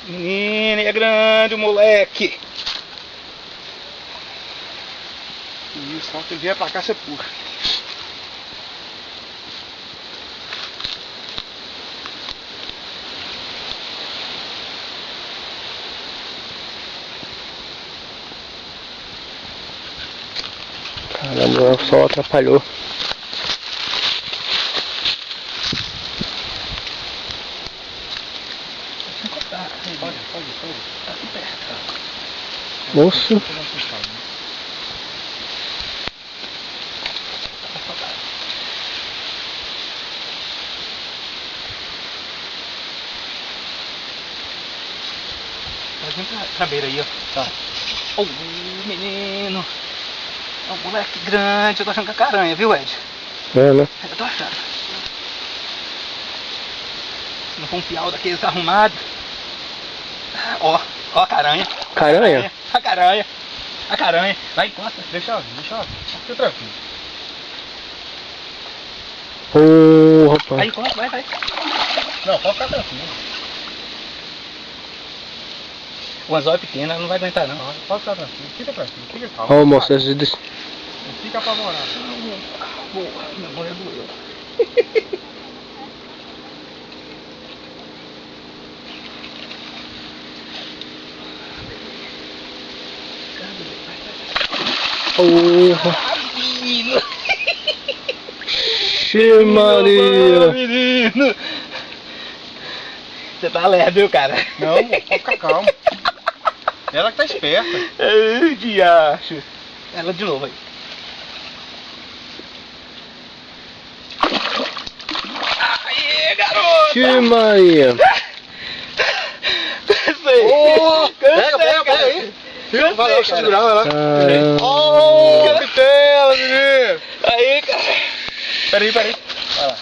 Menino, é grande o moleque. Isso, só que ele vier pra cá, você puxa. Caramba, o sol atrapalhou. Pode. Tá aqui perto. Moço. Pode vir pra beira aí, ó. Tá. Ô, menino. É um moleque grande. Eu tô achando que é caranha, viu, Ed? É, né? Eu tô achando. Se não for um piau daqueles arrumados. Ó a caranha. Caranha? A caranha. Vai, encosta. Deixa ela vir. Fica tranquilo. Ô, rapaz. Aí, encosta, vai. Não, pode ficar tranquilo. O anzol é pequeno, ela não vai aguentar não. Pode ficar tranquilo, fica calmo. Ó, moço, Não fica apavorado. Boa, minha mão já doeu. Porra. Menino! Xiii, Maria. Menino! Você tá lerdo, viu, cara? Não, pode ficar calmo. Ela que tá esperta. Ai, diacho. Ela de novo aí. Aí, garoto! Xiii, Maria. Cansei! Pega aí. Vai lá, segurar, vai lá. Caramba. Capitela, menino. Aí, cara! Peraí. Vai lá.